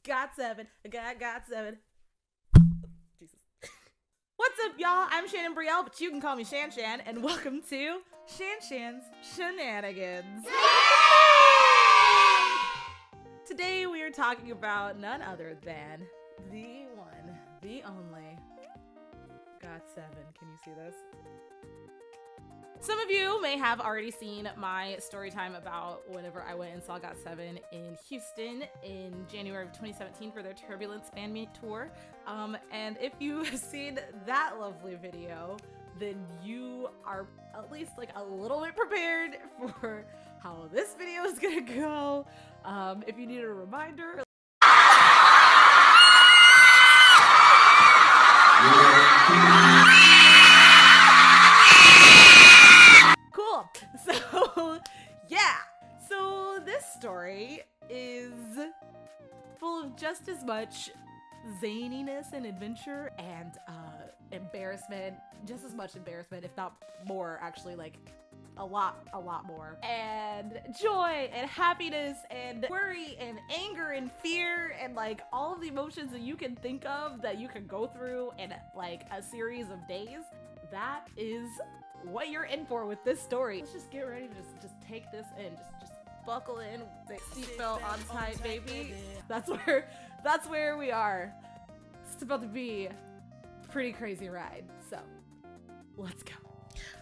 GOT7. GOT7. Jesus. What's up, y'all? I'm Shannon Brielle, but you can call me Shan, and welcome to Shan's Shenanigans. Today we are talking about none other than the one, the only GOT7. Can you see this? Some of you may have already seen my story time about whenever I went and saw GOT7 in Houston in January of 2017 for their Turbulence fan meet tour. And if you have seen that lovely video, then you are at least like a little bit prepared for how this video is gonna go. If you needed a reminder, cool. So yeah, so this story is full of just as much zaniness and adventure and embarrassment, just as much embarrassment, if not more, actually, like a lot more, and joy and happiness and worry and anger and fear and like all of the emotions that you can think of that you can go through in like a series of days. That is what you're in for with this story. Let's just get ready to just take this in. Just buckle in, the seatbelt on tight, baby. That's where we are. It's about to be a pretty crazy ride. So let's go.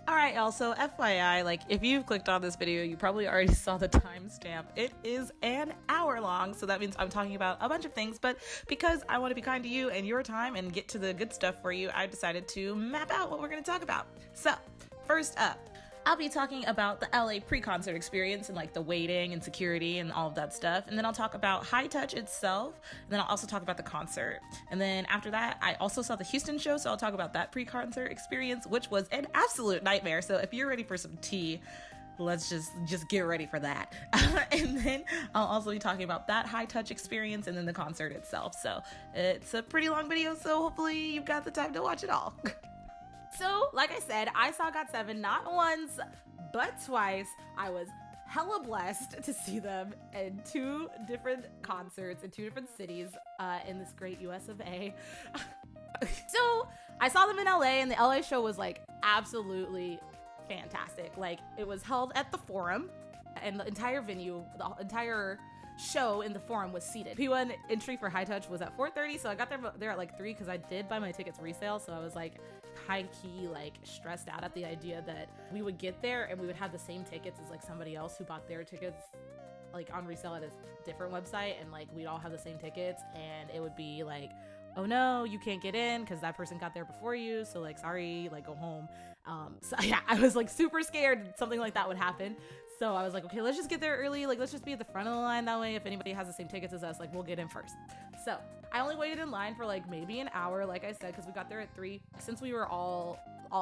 All right, y'all, so FYI, like if you've clicked on this video, you probably already saw the timestamp. It is an hour long, so that means I'm talking about a bunch of things, but because I want to be kind to you and your time and get to the good stuff for you, I decided to map out what we're going to talk about. So first up, I'll be talking about the LA pre-concert experience and like the waiting and security and all of that stuff. And then I'll talk about High Touch itself. And then I'll also talk about the concert. And then after that, I also saw the Houston show. So I'll talk about that pre-concert experience, which was an absolute nightmare. So if you're ready for some tea, let's just get ready for that. And then I'll also be talking about that High Touch experience and then the concert itself. So it's a pretty long video. So hopefully you've got the time to watch it all. So, like I said, I saw GOT7 not once, but twice. I was hella blessed to see them in two different concerts in two different cities in this great US of A. So, I saw them in LA, and the LA show was like absolutely fantastic. Like, it was held at the Forum, and the entire venue, the entire show in the Forum was seated. P1 entry for High Touch was at 4:30, so I got there at like 3 because I did buy my tickets resale, so I was like high-key like stressed out at the idea that we would get there and we would have the same tickets as like somebody else who bought their tickets like on resale at a different website, and like we'd all have the same tickets, and it would be like, oh no, you can't get in because that person got there before you, so like sorry, like go home. So yeah, I was like super scared something like that would happen. So I was like, okay, let's just get there early. Like, let's just be at the front of the line. That way, if anybody has the same tickets as us, like, we'll get in first. So I only waited in line for like maybe an hour, like I said, because we got there at 3. Since we were all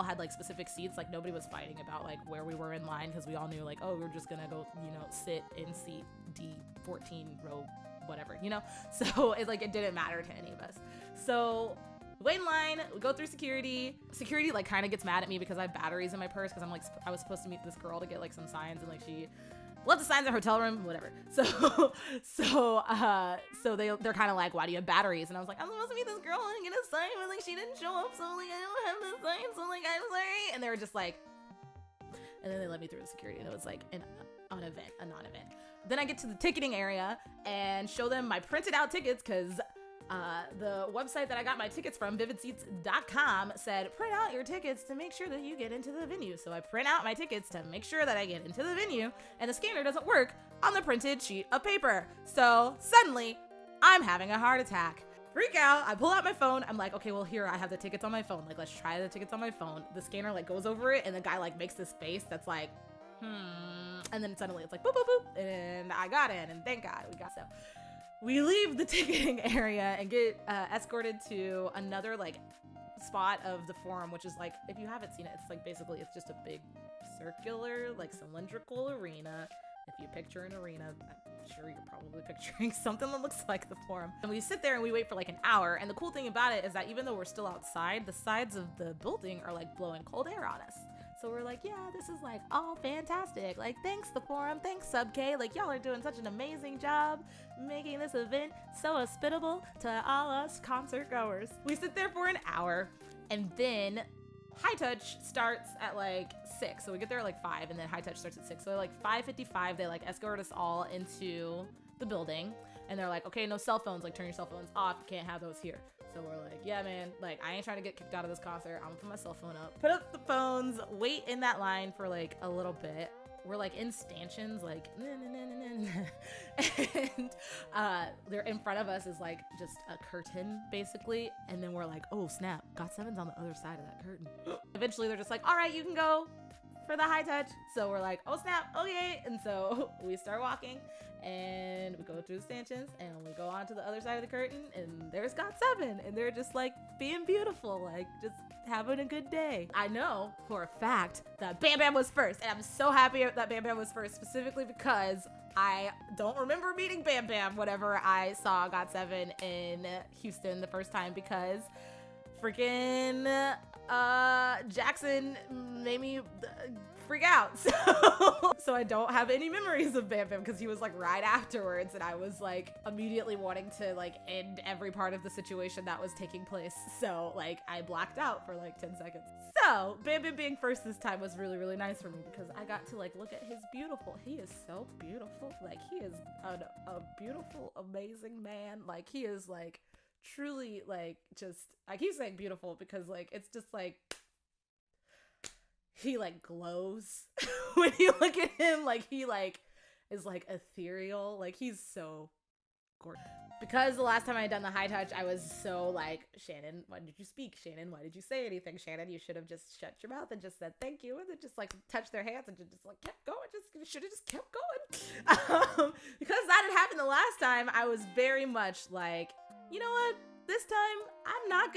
had like specific seats, like nobody was fighting about like where we were in line, because we all knew like, oh, we're just gonna go, you know, sit in seat D14 row, whatever, you know. So it didn't matter to any of us. So wait in line, we go through security. Security like kind of gets mad at me because I have batteries in my purse, because I'm like, I was supposed to meet this girl to get like some signs, and like she left the signs in the hotel room, whatever. So they're kind of like, why do you have batteries? And I was like, I'm supposed to meet this girl and get a sign, but like she didn't show up, so like I don't have the sign, so like I'm sorry. And they were just like, and then they let me through the security, and it was like a non-event. Then I get to the ticketing area and show them my printed out tickets, because the website that I got my tickets from, vividseats.com, said print out your tickets to make sure that you get into the venue. So I print out my tickets to make sure that I get into the venue, and the scanner doesn't work on the printed sheet of paper. So suddenly I'm having a heart attack. Freak out. I pull out my phone. I'm like, okay, well here, I have the tickets on my phone. Like, let's try the tickets on my phone. The scanner like goes over it, and the guy like makes this face that's like, and then suddenly it's like boop, boop, boop, and I got in, and thank God we got. So we leave the ticketing area and get escorted to another like spot of the Forum, which is like, if you haven't seen it, it's like basically it's just a big circular like cylindrical arena. If you picture an arena, I'm sure you're probably picturing something that looks like the Forum. And we sit there and we wait for like an hour, and the cool thing about it is that even though we're still outside, the sides of the building are like blowing cold air on us. So we're like, yeah, this is like all fantastic. Like, thanks the forum, thanks Sub-K. Like, y'all are doing such an amazing job making this event so hospitable to all us concert goers. We sit there for an hour, and then high touch starts at like 6. So we get there at like 5, and then high touch starts at 6. So like 5:55, they like escort us all into the building, and they're like, okay, no cell phones, like turn your cell phones off, you can't have those here. So we're like, yeah, man, like I ain't trying to get kicked out of this concert. I'm gonna put my cell phone up, put up the phones, wait in that line for like a little bit. We're like in stanchions, like, and they're in front of us is like just a curtain basically. And then we're like, oh snap, GOT7's on the other side of that curtain. Eventually they're just like, all right, you can go for the high touch. So we're like, oh snap, okay. And so we start walking, and we go through the stanchions, and we go on to the other side of the curtain, and there's GOT7, and they're just like being beautiful, like just having a good day. I know for a fact that Bam Bam was first, and I'm so happy that Bam Bam was first, specifically because I don't remember meeting Bam Bam whenever I saw GOT7 in Houston the first time, because freaking Jackson made me freak out. So I don't have any memories of Bam Bam, because he was like right afterwards, and I was like immediately wanting to like end every part of the situation that was taking place. So like I blacked out for like 10 seconds. So Bam Bam being first this time was really, really nice for me, because I got to like look at his beautiful, he is so beautiful. Like he is a beautiful, amazing man. Like he is like truly like just, I keep saying beautiful because like it's just like he like glows when you look at him. Like he like is like ethereal. Like he's so gorgeous. Because the last time I had done the high touch, I was so like, Shannon, why did you speak? Shannon, why did you say anything? Shannon, you should have just shut your mouth and just said thank you, and then just like touched their hands and just like kept going. Just should have just kept going. Because that had happened the last time, I was very much like, you know what? This time, I'm not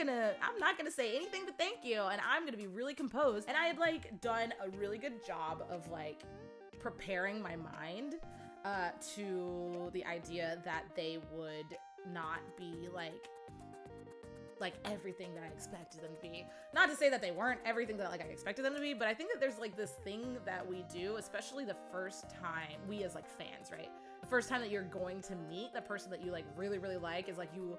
gonna say anything but thank you, and I'm gonna be really composed. And I had like done a really good job of like preparing my mind to the idea that they would not be like everything that I expected them to be. Not to say that they weren't everything that like I expected them to be, but I think that there's like this thing that we do, especially the first time, we as like fans, right? The first time that you're going to meet the person that you like really, really like, is like you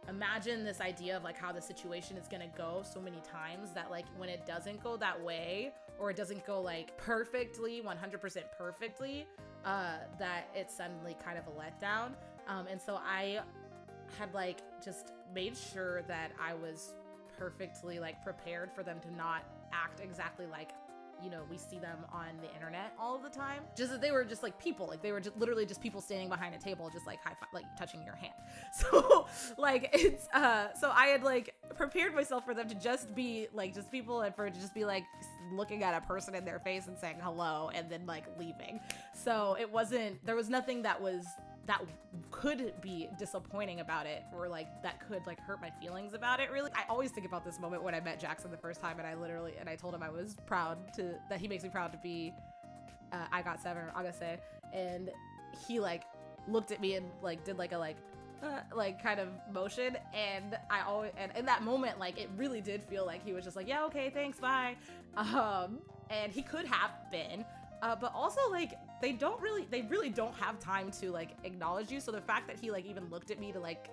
imagine this idea of like how the situation is gonna go so many times that like when it doesn't go that way, or it doesn't go like perfectly, 100% perfectly, that it's suddenly kind of a letdown. And so I had like just made sure that I was perfectly like prepared for them to not act exactly like, you know, we see them on the internet all of the time. Just that they were just like people, like they were just literally just people standing behind a table, just like high five, like touching your hand. So like it's, so I had like prepared myself for them to just be like just people, and for it to just be like looking at a person in their face and saying hello and then like leaving. So it wasn't, there was nothing that could be disappointing about it, or like that could like hurt my feelings about it, really. I always think about this moment when I met Jackson the first time, and I told him I was proud that he makes me proud to be I GOT7 or Agase, and he like looked at me and like did like a like kind of motion, and and in that moment like it really did feel like he was just like, yeah, okay, thanks, bye. And he could have been, but also like they really don't have time to like acknowledge you. So the fact that he like even looked at me to like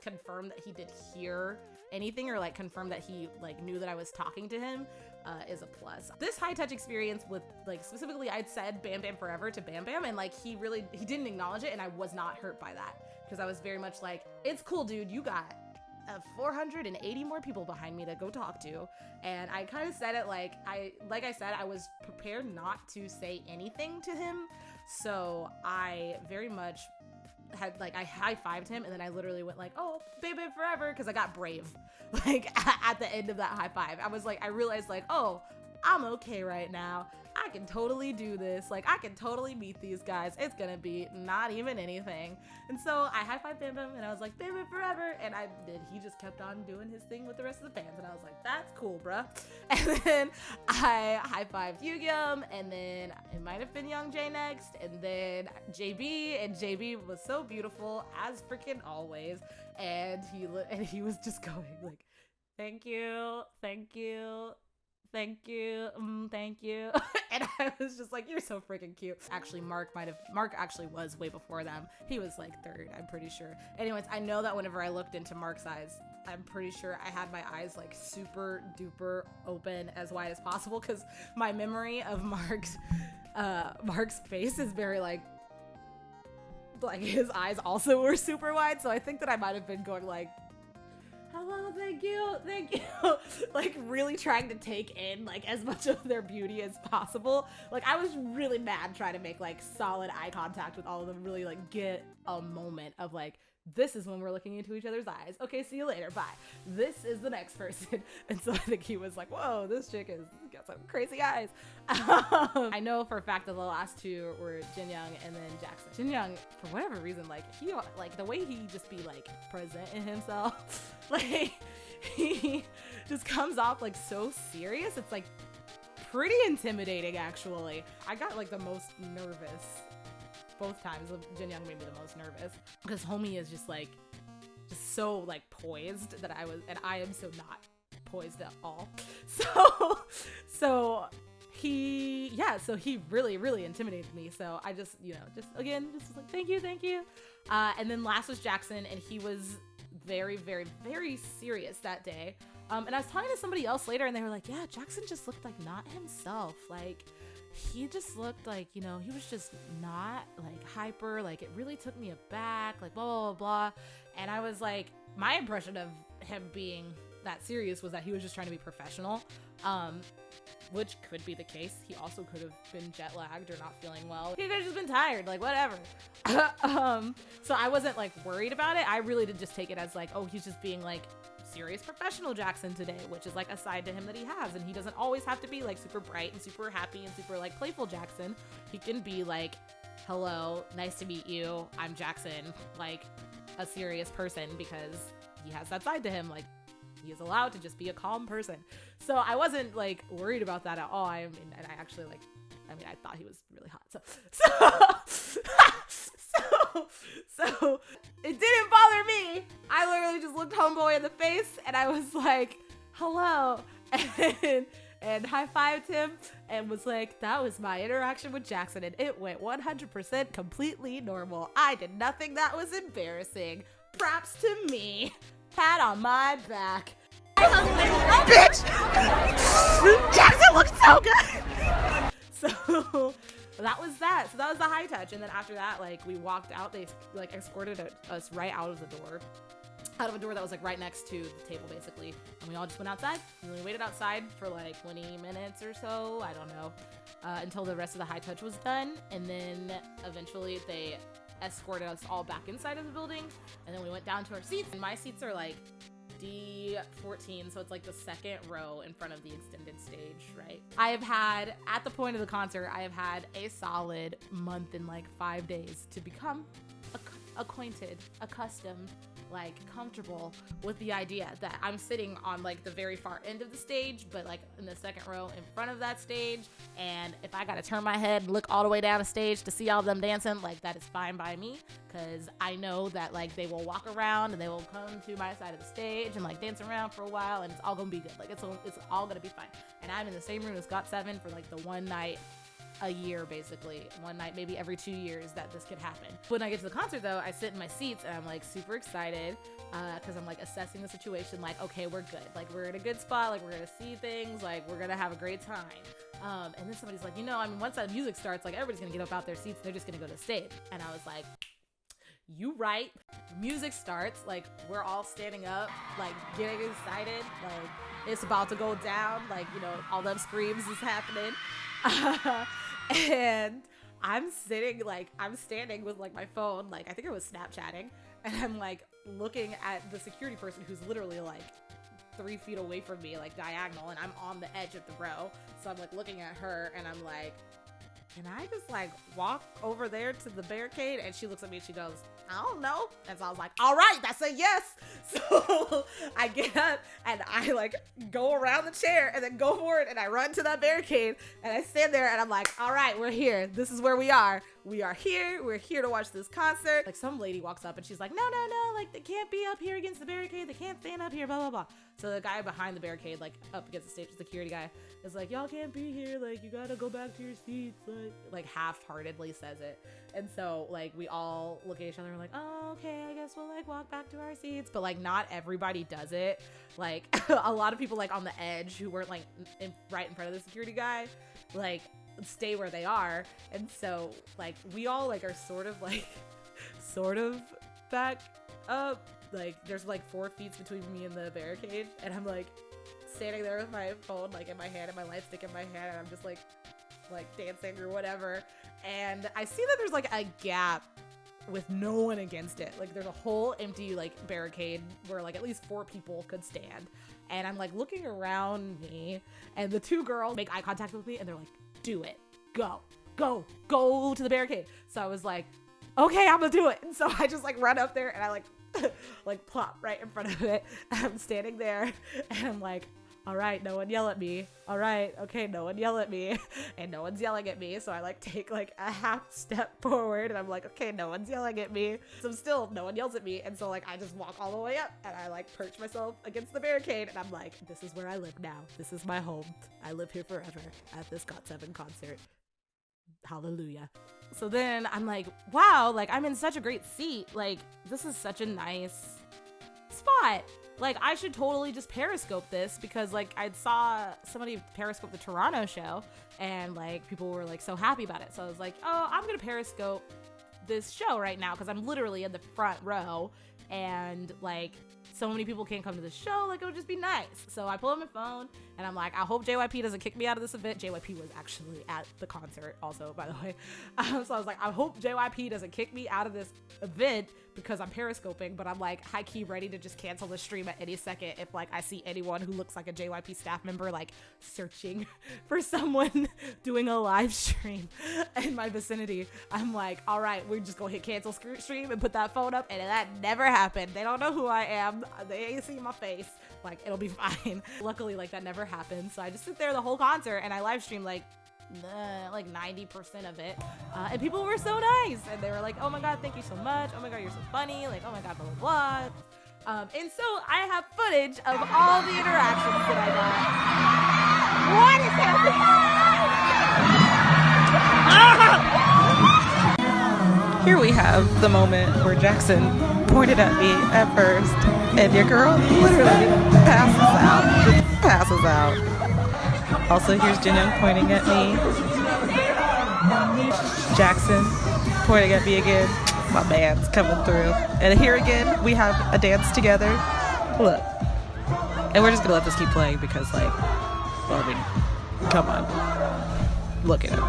confirm that he did hear anything, or like confirm that he like knew that I was talking to him, is a plus. This high touch experience with like specifically, I'd said Bam Bam forever to Bam Bam, and like he didn't acknowledge it, and I was not hurt by that, because I was very much like, it's cool, dude, you got 480 more people behind me to go talk to. And I kind of said it like I said, I was prepared not to say anything to him, so I very much had like, I high-fived him, and then I literally went like, oh, baby forever, because I got brave like at the end of that high five. I was like, I realized like, oh, I'm okay right now, I can totally do this, like I can totally meet these guys, it's gonna be not even anything. And so I high-fived Bam Bam, and I was like, Bam Bam forever, and he just kept on doing his thing with the rest of the fans, and I was like, that's cool, bruh. And then I high-fived Yoongyum, and then it might have been Young J next, and then JB, and JB was so beautiful as freaking always, and he was just going like, thank you, thank you, thank you, thank you. And I was just like, you're so freaking cute. Actually, Mark actually was way before them. He was like third, I'm pretty sure. Anyways, I know that whenever I looked into Mark's eyes, I'm pretty sure I had my eyes like super duper open, as wide as possible, because my memory of Mark's face is very like his eyes also were super wide. So I think that I might have been going like, hello, thank you, like really trying to take in like as much of their beauty as possible. Like I was really mad trying to make like solid eye contact with all of them, really like get a moment of like, this is when we're looking into each other's eyes. Okay, see you later, bye. This is the next person. And so I think he was like, whoa, this chick has got some crazy eyes. I know for a fact that the last two were Jinyoung and then Jackson. Jinyoung, for whatever reason, like he, like the way he just be like presenting himself, like he just comes off like so serious. It's like pretty intimidating, actually. I got like the most nervous both times. Jinyoung made me the most nervous because homie is just so like poised that I am so not poised at all. So he really intimidated me. So I just again like, thank you. And then last was Jackson, and he was very, very, very serious that day. And I was talking to somebody else later, and they were like, yeah, Jackson just looked like not himself. Like, he just looked like, he was just not like hyper. Like, it really took me aback, like blah, blah, blah, blah. And I was like, my impression of him being that serious was that he was just trying to be professional, which could be the case. He also could have been jet lagged or not feeling well. He could have just been tired, like whatever. So I wasn't like worried about it. I really did just take it as like, oh, he's just being like serious professional Jackson today, which is like a side to him that he has, and he doesn't always have to be like super bright and super happy and super like playful Jackson. He can be like, hello, nice to meet you, I'm Jackson, like a serious person, because he has that side to him. Like, he is allowed to just be a calm person. So I wasn't like worried about that at all. I thought he was really hot. So it didn't bother me. I literally just looked homeboy in the face and I was like, hello, and high-fived him and was like, that was my interaction with Jackson, and it went 100% completely normal. I did nothing that was embarrassing. Props to me. Pat on my back. Bitch! Jackson looked so good! So that was that. So that was the high touch. And then after that, like, we walked out. They like escorted us right out of the door. Out of a door that was like right next to the table, basically. And we all just went outside. And we waited outside for like 20 minutes or so. I don't know. Until the rest of the high touch was done. And then eventually they escorted us all back inside of the building. And then we went down to our seats. And my seats are like D14, so it's like the second row in front of the extended stage, right? I have had, at the point of the concert, I have had a solid month and like 5 days to become acquainted, accustomed, like comfortable with the idea that I'm sitting on like the very far end of the stage, but like in the second row in front of that stage. And if I gotta turn my head and look all the way down the stage to see all of them dancing, like that is fine by me, because I know that like they will walk around and they will come to my side of the stage and like dance around for a while, and it's all gonna be good. Like it's all gonna be fine. And I'm in the same room as GOT7 for like the one night a year, basically. One night, maybe every 2 years that this could happen. When I get to the concert though, I sit in my seats and I'm like super excited because I'm like assessing the situation, like, okay, we're good. Like we're in a good spot. Like we're gonna see things. Like we're gonna have a great time. And then somebody's like, once that music starts, like everybody's gonna get up out their seats. They're just gonna go to the stage. And I was like, you right. Music starts, like we're all standing up, like getting excited, like it's about to go down, like all them screams is happening. And I'm standing with like my phone, like I think I was Snapchatting, and I'm like looking at the security person who's literally like 3 feet away from me, like diagonal, and I'm on the edge of the row. So I'm like looking at her and I'm like, can I just like walk over there to the barricade? And she looks at me and she goes, I don't know. And so I was like, all right, that's a yes. So I get up and I like go around the chair and then go forward and I run to that barricade and I stand there and I'm like, all right, we're here. This is where we are. we are here. We're here to watch this concert. Like some lady walks up and she's like, no, like they can't be up here against the barricade. They can't stand up here, blah, blah, blah. So the guy behind the barricade, like up against the stage, the security guy is like, y'all can't be here. Like you gotta go back to your seats. Like half-heartedly says it. And so like we all look at each other and we're like, oh, okay, I guess we'll like walk back to our seats. But like not everybody does it. Like a lot of people like on the edge who weren't like right in front of the security guy, like stay where they are. And so like we all like are sort of back up. Like there's like 4 feet between me and the barricade, and I'm like standing there with my phone like in my hand and my light stick in my hand, and I'm just like dancing or whatever. And I see that there's like a gap with no one against it. Like there's a whole empty like barricade where like at least 4 people could stand. And I'm like looking around me, and the 2 girls make eye contact with me and they're like, do it, go to the barricade. So I was like, okay, I'm gonna do it. And so I just like run up there and I like like plop right in front of it. I'm standing there and I'm like, all right, no one yell at me. All right, okay, no one yell at me. And no one's yelling at me. So I like take like a half step forward and I'm like, okay, no one's yelling at me. So still no one yells at me. And so like I just walk all the way up and I like perch myself against the barricade and I'm like, this is where I live now. This is my home. I live here forever at this GOT7 concert. Hallelujah. So then I'm like, wow, like I'm in such a great seat. Like this is such a nice spot. Like I should totally just Periscope this, because like I saw somebody Periscope the Toronto show and like people were like so happy about it. So I was like, oh, I'm gonna Periscope this show right now because I'm literally in the front row and like so many people can't come to the show. Like it would just be nice. So I pull up my phone and I'm like, I hope JYP doesn't kick me out of this event. JYP was actually at the concert also, by the way. So I was like, I hope JYP doesn't kick me out of this event because I'm Periscoping, but I'm like high key ready to just cancel the stream at any second if like I see anyone who looks like a JYP staff member like searching for someone doing a live stream in my vicinity. I'm like, all right, we're just gonna hit cancel stream and put that phone up, and that never happened. They don't know who I am. They ain't see my face. Like it'll be fine. Luckily, like that never happened. So I just sit there the whole concert and I live stream like 90% of it, and people were so nice and they were like, oh my god, thank you so much, oh my god, you're so funny, like oh my god, blah blah blah. And so I have footage of all the interactions that I got. What is happening? Here we have the moment where Jackson pointed at me at first and your girl literally passes out. Also, here's Jinyoung pointing at me. Jackson pointing at me again. My man's coming through. And here again, we have a dance together. Look. And we're just gonna let this keep playing because, like, well, I mean, come on. Look at him.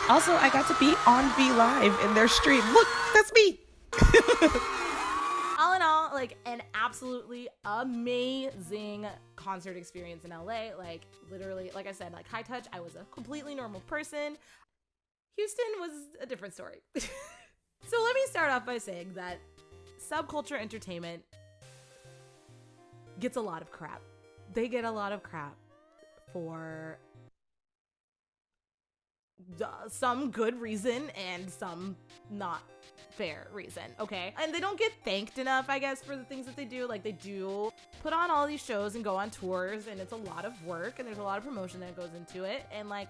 Also, I got to be on V Live in their stream. Look, that's me. All in all, like an absolutely amazing concert experience in LA. Like literally, like I said, like high touch. I was a completely normal person. Houston was a different story. So let me start off by saying that Subculture Entertainment gets a lot of crap. They get a lot of crap for some good reason and some not fair reason, okay? And they don't get thanked enough, I guess, for the things that they do. Like they do put on all these shows and go on tours, and it's a lot of work and there's a lot of promotion that goes into it. And like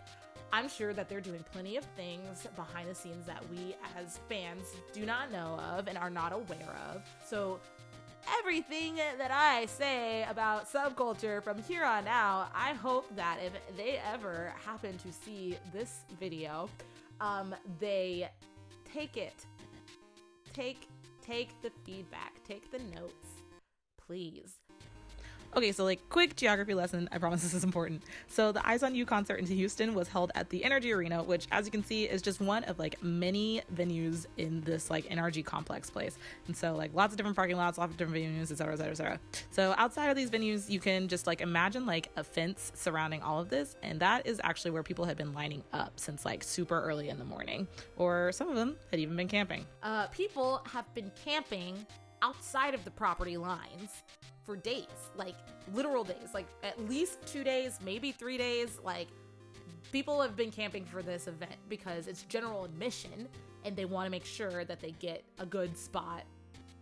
I'm sure that they're doing plenty of things behind the scenes that we as fans do not know of and are not aware of. So everything that I say about Subculture from here on out, I hope that if they ever happen to see this video, they take it. Take the feedback, take the notes, please. Okay, so like quick geography lesson. I promise this is important. So the Eyes on You concert in Houston was held at the NRG Arena, which as you can see is just one of like many venues in this like NRG complex place. And so like lots of different parking lots, lots of different venues, etc, etc, etc. So outside of these venues, you can just like imagine like a fence surrounding all of this. And that is actually where people had been lining up since like super early in the morning, or some of them had even been camping. People have been camping outside of the property lines for days, like literal days, like at least 2 days, maybe 3 days. Like, people have been camping for this event because it's general admission and they want to make sure that they get a good spot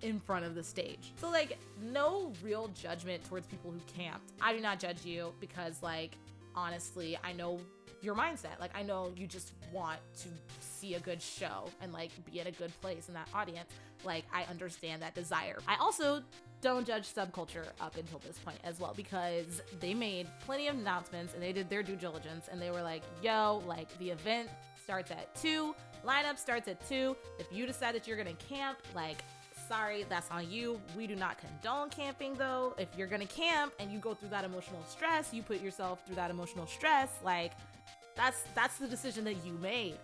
in front of the stage. So like, no real judgment towards people who camped. I do not judge you because, like, honestly, I know your mindset. Like, I know you just want to see a good show and like be at a good place in that audience. Like, I understand that desire. I also don't judge Subculture up until this point as well, because they made plenty of announcements and they did their due diligence and they were like, yo, like, the event starts at 2, lineup starts at 2. If you decide that you're gonna camp, like, sorry, that's on you. We do not condone camping though. If you're gonna camp and you go through that emotional stress, you put yourself through that emotional stress, like, that's the decision that you made.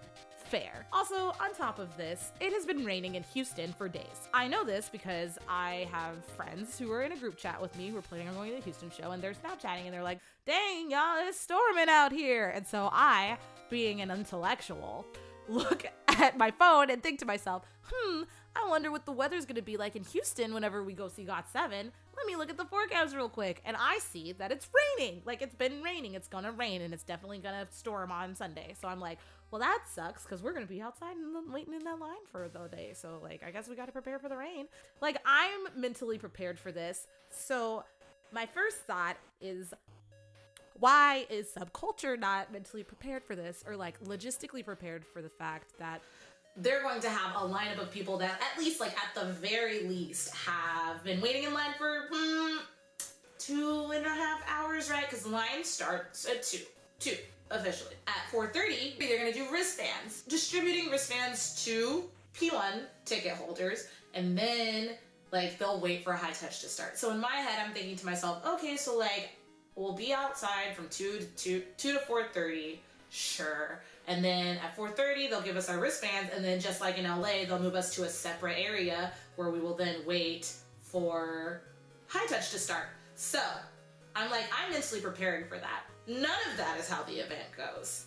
Fair. Also, on top of this, it has been raining in Houston for days. I know this because I have friends who are in a group chat with me who are planning on going to the Houston show, and they're Snapchatting and they're like, dang, y'all, it's storming out here. And so I, being an intellectual, look at my phone and think to myself, I wonder what the weather's gonna be like in Houston whenever we go see GOT7. Let me look at the forecast real quick. And I see that it's raining. Like, it's been raining. It's gonna rain and it's definitely gonna storm on Sunday. So I'm like, well, that sucks because we're gonna be outside and waiting in that line for the day. So like, I guess we gotta prepare for the rain. Like, I'm mentally prepared for this. So my first thought is, why is Subculture not mentally prepared for this, or like logistically prepared for the fact that they're going to have a lineup of people that at least, like, at the very least have been waiting in line for 2.5 hours, right? Because the line starts at 2 officially. At 4:30, they're going to do wristbands, distributing wristbands to P1 ticket holders, and then like they'll wait for a high touch to start. So in my head, I'm thinking to myself, okay, so like we'll be outside from 2 to 4:30, sure. And then at 4:30, they'll give us our wristbands, and then just like in LA, they'll move us to a separate area where we will then wait for high touch to start. So I'm like, I'm mentally preparing for that. None of that is how the event goes.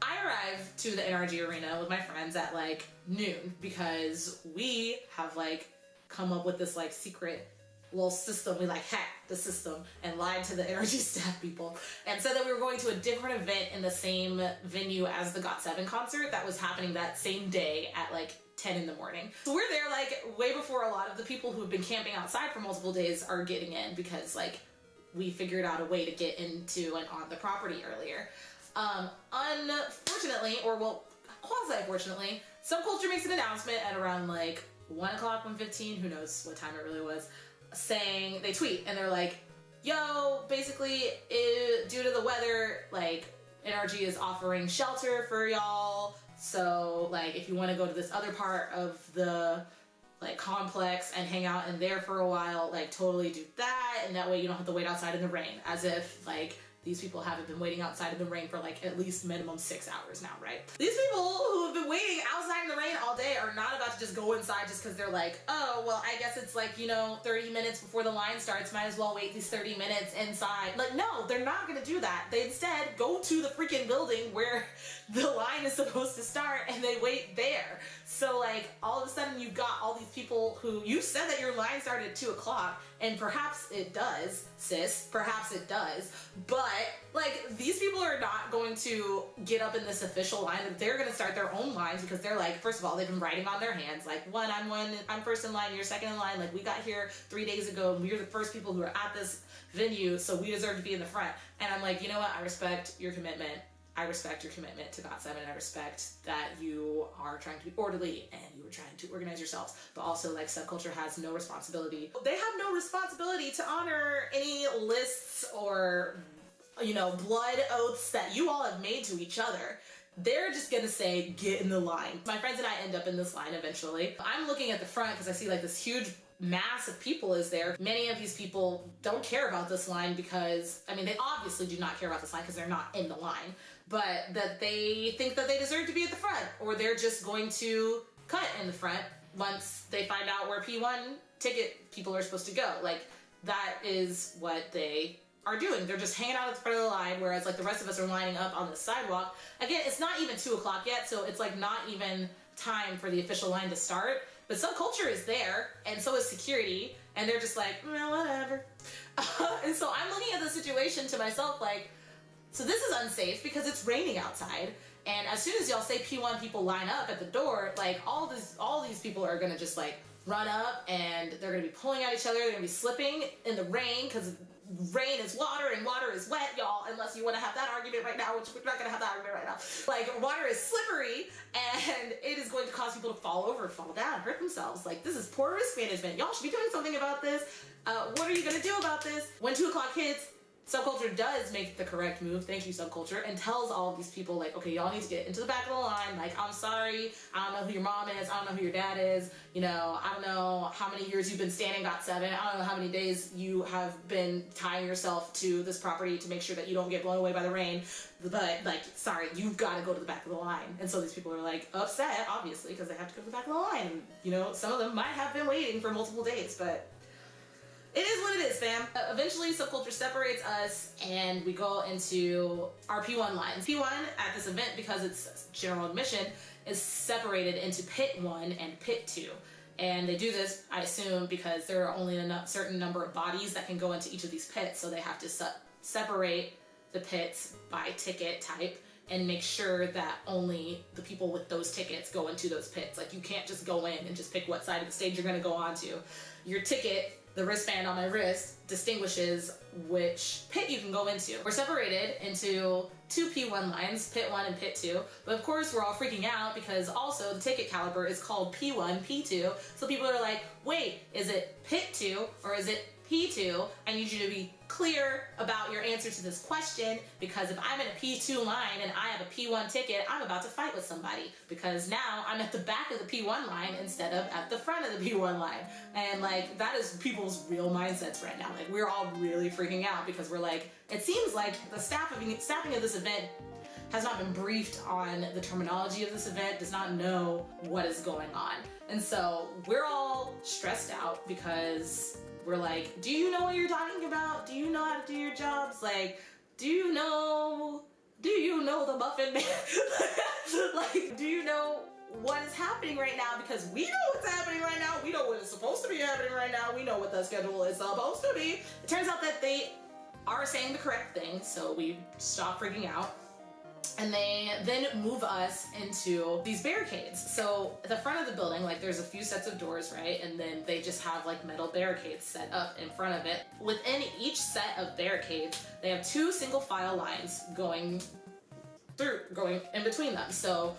I arrived to the NRG Arena with my friends at like noon because we have like come up with this like secret little system. We like hacked the system and lied to the NRG staff people and said that we were going to a different event in the same venue as the GOT7 concert that was happening that same day at like 10 in the morning. So we're there like way before a lot of the people who have been camping outside for multiple days are getting in, because like we figured out a way to get into and on the property earlier. Unfortunately, or well, quasi-fortunately, Subculture makes an announcement at around like 1 o'clock, 1:15, who knows what time it really was, saying, they tweet and they're like, yo, basically, due to the weather, like, NRG is offering shelter for y'all, so like if you want to go to this other part of the like complex and hang out in there for a while, like totally do that, and that way you don't have to wait outside in the rain, as if like these people haven't been waiting outside in the rain for like at least minimum 6 hours now, right? These people who have been waiting outside in the rain all day are not about to just go inside just because they're like, oh, well, I guess it's like, 30 minutes before the line starts, might as well wait these 30 minutes inside. Like, no, they're not gonna do that. They instead go to the freaking building where the line is supposed to start and they wait there. So like, all of a sudden you've got all these people who, you said that your line started at 2 o'clock, and perhaps it does, sis, perhaps it does, but like, these people are not going to get up in this official line. They're going to start their own lines because they're like, first of all, they've been writing on their hands, like, I'm first in line, you're second in line, like, we got here 3 days ago, and we're the first people who are at this venue, so we deserve to be in the front. And I'm like, you know what, I respect your commitment. I respect your commitment to GOT7, and I respect that you are trying to be orderly and you are trying to organize yourselves, but also like Subculture has no responsibility. They have no responsibility to honor any lists or, blood oaths that you all have made to each other. They're just gonna say, get in the line. My friends and I end up in this line eventually. I'm looking at the front because I see like this huge mass of people is there. Many of these people don't care about this line because, they obviously do not care about this line because they're not in the line, but that they think that they deserve to be at the front, or they're just going to cut in the front once they find out where P1 ticket people are supposed to go. Like, that is what they are doing. They're just hanging out at the front of the line, whereas like the rest of us are lining up on the sidewalk. Again, it's not even 2 o'clock yet, so it's like not even time for the official line to start. But Subculture is there, and so is security, And they're just like, well, whatever. And so I'm looking at the situation to myself like, so this is unsafe because it's raining outside. And as soon as y'all say P1, people line up at the door, like all these people are gonna just like run up and they're gonna be pulling at each other. They're gonna be slipping in the rain because rain is water and water is wet, y'all, unless you want to have that argument right now, which we're not going to have that argument right now. Like, water is slippery and it is going to cause people to fall over, fall down, hurt themselves. Like, this is poor risk management. Y'all should be doing something about this. What are you going to do about this? When 2 o'clock hits, Subculture does make the correct move, thank you Subculture, and tells all of these people like, okay, y'all need to get into the back of the line, like, I'm sorry, I don't know who your mom is, I don't know who your dad is, you know, I don't know how many years you've been standing GOT7, I don't know how many days you have been tying yourself to this property to make sure that you don't get blown away by the rain, but like, sorry, you've got to go to the back of the line. And so these people are like upset, obviously, because they have to go to the back of the line, and, you know, some of them might have been waiting for multiple days, but it is what it is, fam. Eventually, Subculture separates us, and we go into our P1 lines. P1 at this event, because it's general admission, is separated into Pit 1 and Pit 2. And they do this, I assume, because there are only a certain number of bodies that can go into each of these pits, so they have to separate the pits by ticket type and make sure that only the people with those tickets go into those pits. Like, you can't just go in and just pick what side of the stage you're gonna go onto. Your ticket, the wristband on my wrist, distinguishes which pit you can go into. We're separated into 2 P1 lines, Pit 1 and Pit 2, but of course we're all freaking out because also the ticket caliber is called P1, P2, so people are like, wait, is it Pit 2 or is it P2? I need you to be clear about your answer to this question, because if I'm in a P2 line and I have a P1 ticket, I'm about to fight with somebody, because now I'm at the back of the P1 line instead of at the front of the P1 line. And like, that is people's real mindsets right now. Like, we're all really freaking out because we're like, it seems like the staffing of this event has not been briefed on the terminology of this event, does not know what is going on. And so we're all stressed out because we're like, do you know what you're talking about? Do you know how to do your jobs? Like, do you know the muffin man? Like, do you know what is happening right now? Because we know what's happening right now. We know what is supposed to be happening right now. We know what the schedule is supposed to be. It turns out that they are saying the correct thing, so we stop freaking out. And they then move us into these barricades. So at the front of the building, like, there's a few sets of doors, right? And then they just have like metal barricades set up in front of it. Within each set of barricades, they have 2 single file lines going in between them. So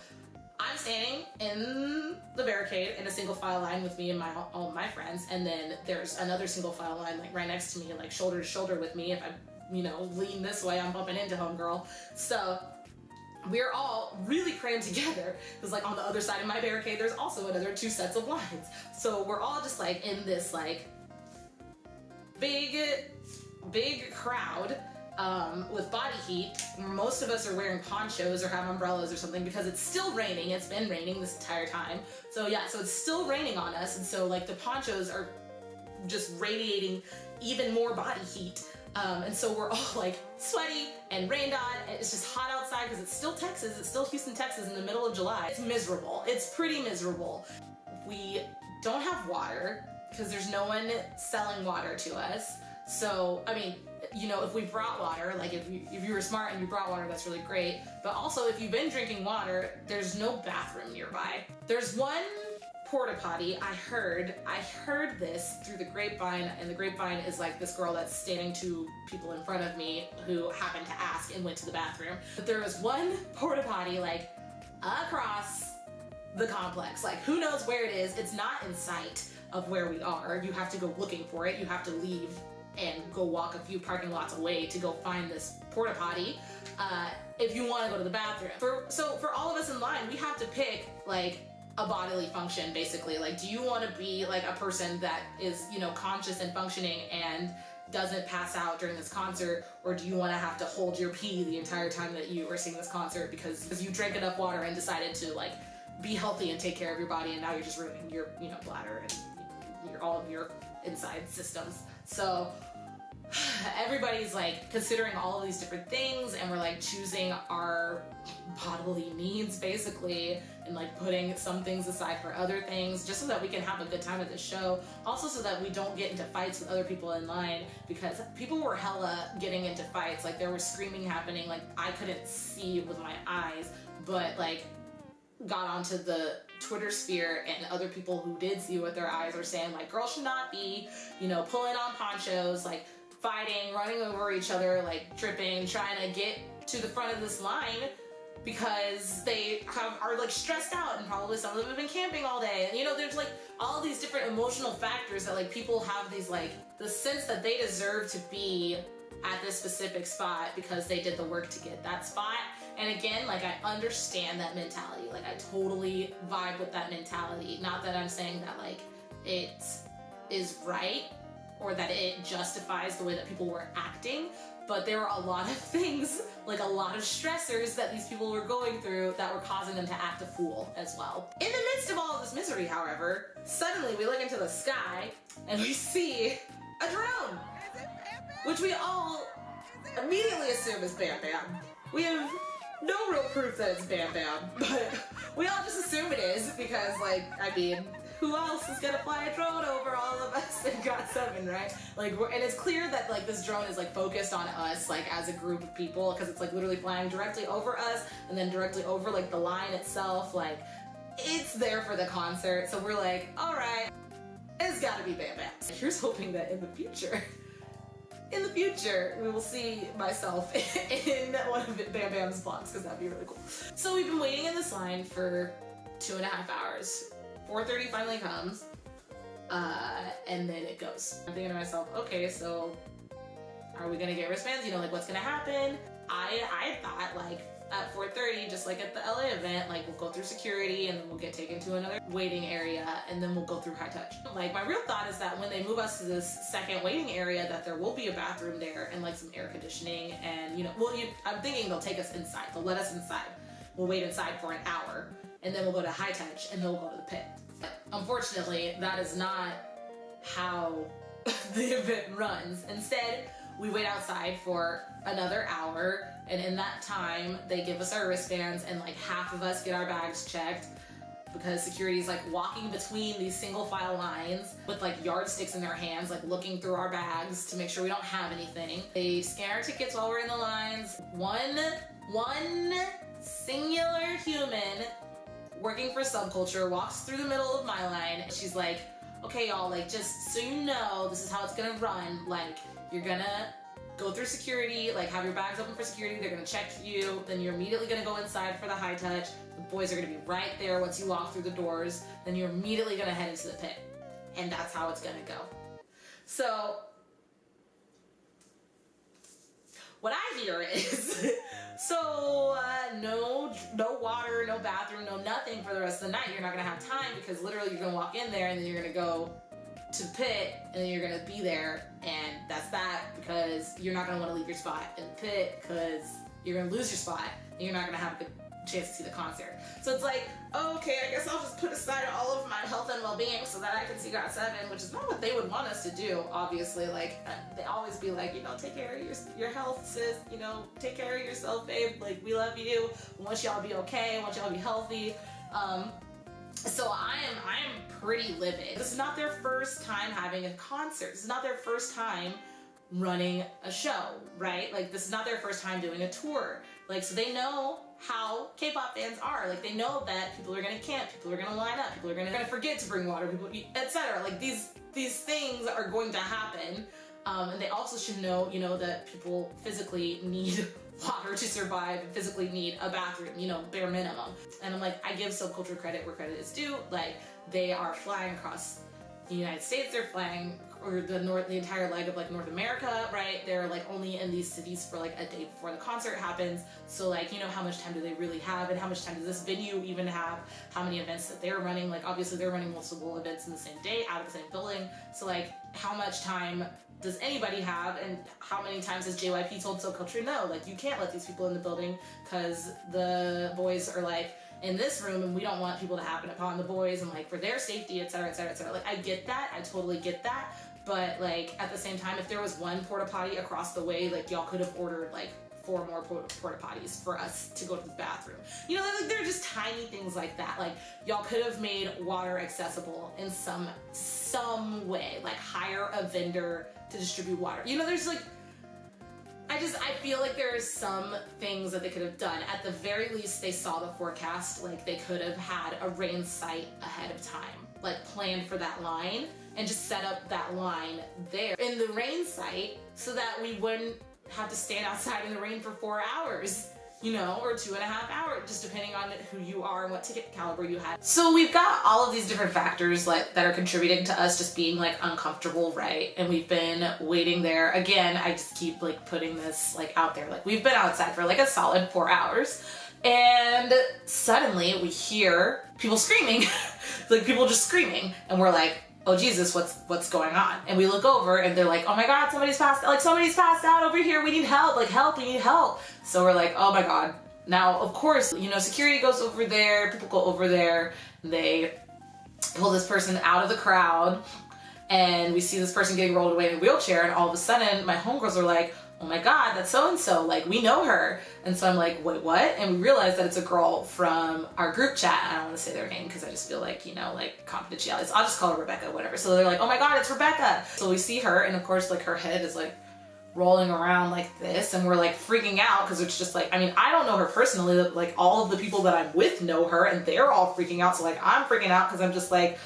I'm standing in the barricade in a single file line with me and all my friends, and then there's another single file line like right next to me, like shoulder to shoulder with me. If I, you know, lean this way, I'm bumping into homegirl. So we're all really crammed together because, like, on the other side of my barricade, there's also another 2 sets of lines. So we're all just like in this like big crowd with body heat. Most of us are wearing ponchos or have umbrellas or something because it's still raining. It's been raining this entire time. So yeah, so it's still raining on us, and so like the ponchos are just radiating even more body heat. And so we're all like sweaty and rained on, and it's just hot outside because it's still Texas, it's still Houston, Texas in the middle of July. It's miserable. It's pretty miserable. We don't have water because there's no one selling water to us. So, I mean, you know, if we brought water, like if you were smart and you brought water, that's really great. But also, if you've been drinking water, there's no bathroom nearby. There's one porta potty. I heard this through the grapevine, and the grapevine is like this girl that's standing 2 people in front of me who happened to ask and went to the bathroom. But there was one porta potty like across the complex. Like, who knows where it is? It's not in sight of where we are. You have to go looking for it. You have to leave and go walk a few parking lots away to go find this porta potty if you want to go to the bathroom. So for all of us in line, we have to pick like a bodily function, basically. Like, do you want to be like a person that is, you know, conscious and functioning and doesn't pass out during this concert, or do you want to have to hold your pee the entire time that you are seeing this concert because you drank enough water and decided to like be healthy and take care of your body, and now you're just ruining your, you know, bladder and all of your inside systems. So everybody's like considering all of these different things, and we're like choosing our bodily needs basically, and like putting some things aside for other things just so that we can have a good time at the show. Also so that we don't get into fights with other people in line, because people were hella getting into fights. Like there was screaming happening, like I couldn't see with my eyes, but like got onto the Twitter sphere, and other people who did see with their eyes were saying like girls should not be, you know, pulling on ponchos, like fighting, running over each other, like tripping, trying to get to the front of this line because they are like stressed out, and probably some of them have been camping all day. And you know, there's like all these different emotional factors that like people have these like the sense that they deserve to be at this specific spot because they did the work to get that spot. And again, like I understand that mentality. Like I totally vibe with that mentality. Not that I'm saying that like it is right or that it justifies the way that people were acting, but there were a lot of things, like a lot of stressors that these people were going through that were causing them to act a fool as well. In the midst of all of this misery, however, suddenly we look into the sky and we see a drone, which we all immediately assume is Bam Bam. We have no real proof that it's Bam Bam, but we all just assume it is because, like, I mean, who else is gonna fly a drone over all of us in GOT7, right? Like, and it's clear that like this drone is like focused on us, like as a group of people, because it's like literally flying directly over us and then directly over like the line itself. Like, it's there for the concert, so we're like, all right, it's gotta be Bam Bam. Here's hoping that in the future, we will see myself in one of Bam Bam's vlogs, because that'd be really cool. So we've been waiting in this line for 2.5 hours. 4:30 finally comes, and then it goes. I'm thinking to myself, okay, so are we gonna get wristbands? You know, like what's gonna happen? I thought like at 4:30, just like at the LA event, like we'll go through security and then we'll get taken to another waiting area and then we'll go through high touch. Like my real thought is that when they move us to this second waiting area, that there will be a bathroom there and like some air conditioning, and you know, well, I'm thinking they'll take us inside. They'll let us inside. We'll wait inside for an hour, and then we'll go to high touch, and then we'll go to the pit. But unfortunately, that is not how the event runs. Instead, we wait outside for another hour, and in that time, they give us our wristbands, and like half of us get our bags checked, because security is like walking between these single file lines with like yardsticks in their hands, like looking through our bags to make sure we don't have anything. They scan our tickets while we're in the lines. One singular human working for Subculture walks through the middle of my line. She's like, okay y'all, like just so you know, this is how it's gonna run. Like you're gonna go through security, like have your bags open for security, they're gonna check you, then you're immediately gonna go inside for the high touch. The boys are gonna be right there once you walk through the doors, then you're immediately gonna head into the pit. And that's how it's gonna go. So what I hear is, so no water, no bathroom, no nothing for the rest of the night. You're not gonna have time because literally you're gonna walk in there and then you're gonna go to the pit and then you're gonna be there, and that's that, because you're not gonna want to leave your spot in the pit because you're gonna lose your spot and you're not gonna have a good chance to see the concert. So it's like, okay, I guess I'll just put aside all of my health and well-being so that I can see GOT7, which is not what they would want us to do, obviously. Like, they always be like, you know, take care of your health, sis, you know, take care of yourself, babe, like, we love you, we want y'all to be okay, we want y'all to be healthy. So I am pretty livid. This is not their first time having a concert. This is not their first time running a show, right? Like, this is not their first time doing a tour. Like, so they know how K-pop fans are. Like, they know that people are gonna camp, people are gonna line up, people are gonna forget to bring water, people, etc. Like, these things are going to happen. And they also should know, you know, that people physically need water to survive and physically need a bathroom, you know, bare minimum. And I'm like, I give Subculture credit where credit is due. Like, they are flying across the United States, they're flying, or the entire leg of like North America, right? They're like only in these cities for like a day before the concert happens. So like, you know, how much time do they really have, and how much time does this venue even have? How many events that they're running? Like, obviously they're running multiple events in the same day out of the same building. So like, how much time does anybody have, and how many times has JYP told Subculture no? Like, you can't let these people in the building because the boys are like in this room and we don't want people to happen upon the boys and like for their safety, etc, etc, etc. Like, I get that, I totally get that, but like at the same time, if there was one porta potty across the way, like y'all could have ordered like 4 more porta potties for us to go to the bathroom. You know, like they're just tiny things like that. Like y'all could have made water accessible in some way, like hire a vendor to distribute water. You know, there's like, I feel like there are some things that they could have done. At the very least, they saw the forecast. Like they could have had a rain site ahead of time, like planned for that line and just set up that line there in the rain site so that we wouldn't have to stand outside in the rain for 4 hours, you know, or 2.5 hours, just depending on who you are and what ticket caliber you had. So we've got all of these different factors like that are contributing to us just being like uncomfortable, right? And we've been waiting there. Again, I just keep like putting this like out there. Like we've been outside for like a solid 4 hours and suddenly we hear people screaming, like people just screaming, and we're like, oh Jesus, what's going on? And we look over and they're like, oh my God, somebody's passed out over here. We need help, we need help. So we're like, oh my God. Now, of course, you know, security goes over there, people go over there, they pull this person out of the crowd, and we see this person getting rolled away in a wheelchair, and all of a sudden my homegirls are like, oh my God, that's so-and-so, like we know her. And so I'm like, wait, what? And we realize that it's a girl from our group chat. I don't want to say their name because I just feel like, you know, like confidentiality. So I'll just call her Rebecca, whatever. So they're like, oh my God, it's Rebecca. So we see her, and of course, like her head is like rolling around like this, and we're like freaking out because it's just like, I mean, I don't know her personally, like all of the people that I'm with know her, and they're all freaking out. So like I'm freaking out because I'm just like,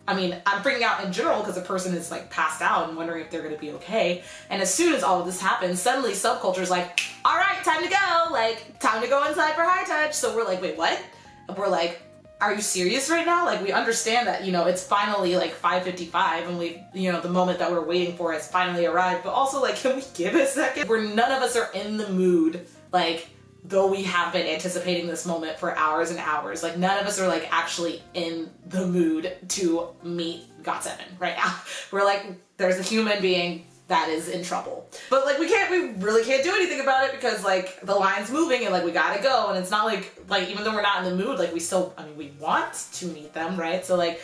I mean, I'm freaking out in general because the person is like passed out and wondering if they're gonna be okay. And as soon as all of this happens, suddenly Subculture's like, all right, time to go. Like, time to go inside for high touch. So we're like, wait, what? And we're like, are you serious right now? Like, we understand that, you know, it's finally like 5:55 and we, you know, the moment that we're waiting for has finally arrived. But also like, can we give a second? Where none of us are in the mood, like, though we have been anticipating this moment for hours and hours, like none of us are like actually in the mood to meet GOT7 right now. We're like, there's a human being that is in trouble. But like we really can't do anything about it because like the line's moving and like we gotta go, and it's not like even though we're not in the mood, like we still, I mean, we want to meet them, right? So like,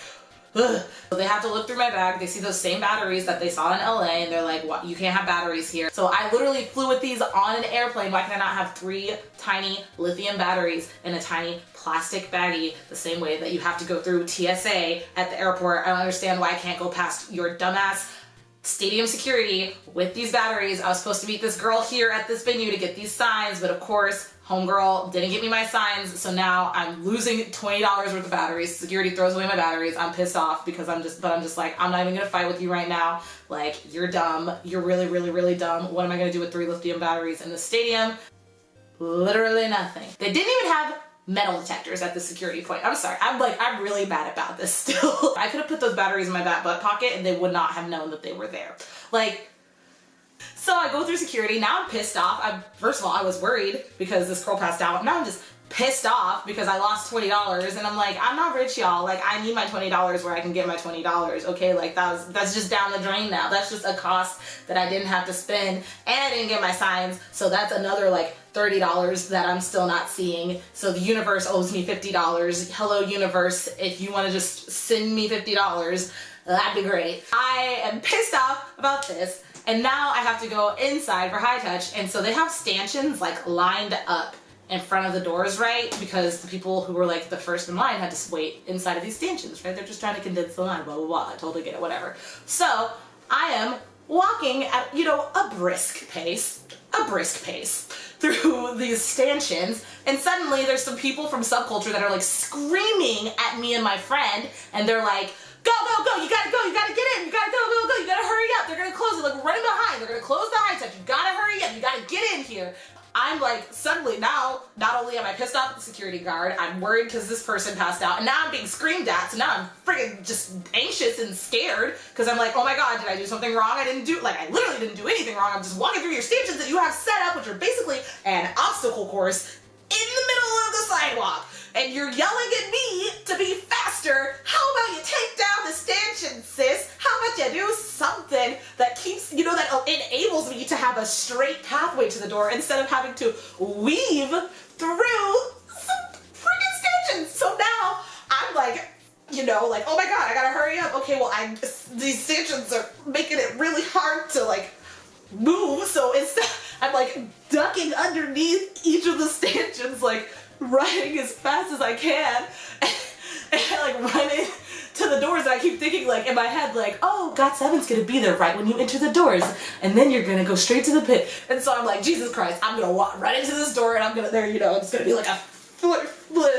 ugh. So they have to look through my bag, they see those same batteries that they saw in LA, and they're like, what, you can't have batteries here. So I literally flew with these on an airplane. Why can I not have 3 tiny lithium batteries in a tiny plastic baggie the same way that you have to go through TSA at the airport? I don't understand why I can't go past your dumbass stadium security with these batteries. I was supposed to meet this girl here at this venue to get these signs, but of course, homegirl didn't get me my signs, so now I'm losing $20 worth of batteries. Security throws away my batteries. I'm pissed off because I'm just like, I'm not even gonna fight with you right now. Like, you're dumb. You're really, really, really dumb. What am I gonna do with 3 lithium batteries in the stadium? Literally nothing. They didn't even have metal detectors at the security point. I'm sorry. I'm really mad about this still. I could have put those batteries in my back butt pocket and they would not have known that they were there. Like, so I go through security. Now I'm pissed off. First of all, I was worried because this girl passed out. Now I'm just pissed off because I lost $20, and I'm like, I'm not rich, y'all. Like, I need my $20 where I can get my $20. Okay, like that's just down the drain now. That's just a cost that I didn't have to spend, and I didn't get my signs, so that's another like $30 that I'm still not seeing. So the universe owes me $50. Hello, universe, if you want to just send me $50, that'd be great. I am pissed off about this. And now I have to go inside for high touch, and so they have stanchions like lined up in front of the doors, right? Because the people who were like the first in line had to wait inside of these stanchions, right? They're just trying to condense the line, blah, blah, blah. I totally get it, whatever. So I am walking at, you know, a brisk pace through these stanchions, and suddenly there's some people from Subculture that are like screaming at me and my friend, and they're like, go, go, go, you gotta go, you gotta get in, you gotta go, go, go, you gotta hurry up, they're gonna close it, like we're running behind, they're gonna close the high touch, you gotta hurry up, you gotta get in here. I'm like, suddenly now, not only am I pissed off at the security guard, I'm worried because this person passed out, and now I'm being screamed at, so now I'm freaking just anxious and scared, because I'm like, oh my God, did I do something wrong? I literally didn't do anything wrong, I'm just walking through your stations that you have set up, which are basically an obstacle course in the middle of the sidewalk. And you're yelling at me to be faster. How about you take down the stanchion, sis? How about you do something that keeps, you know, that enables me to have a straight pathway to the door instead of having to weave through some freaking stanchions. So now I'm like, you know, like, oh my god, I gotta hurry up. Okay, well, these stanchions are making it really hard to, like, move, so instead, I'm, like, ducking underneath each of the stanchions, like, running as fast as I can, and like, running to the doors, and I keep thinking, like, in my head, like, oh, GOT7's gonna be there right when you enter the doors, and then you're gonna go straight to the pit, and so I'm like, Jesus Christ, I'm gonna walk right into this door, and I'm gonna, there, you know, it's gonna be like a foot,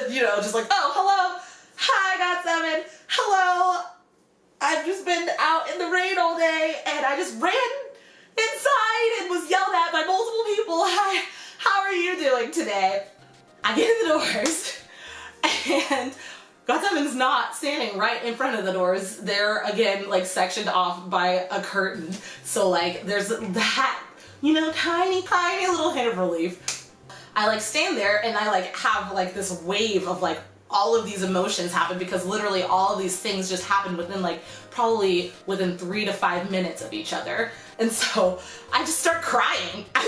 you know, just like, oh, hello, hi, GOT7, hello, I've just been out in the rain all day, and I just ran inside and was yelled at by multiple people. Hi, how are you doing today? I get in the doors, and GOT7's not standing right in front of the doors. They're, again, like, sectioned off by a curtain. So, like, there's that, you know, tiny, tiny little hint of relief. I, like, stand there, and I, like, have, like, this wave of, like, all of these emotions happen, because literally all of these things just happen within, like, probably within 3 to 5 minutes of each other. And so I just start crying. I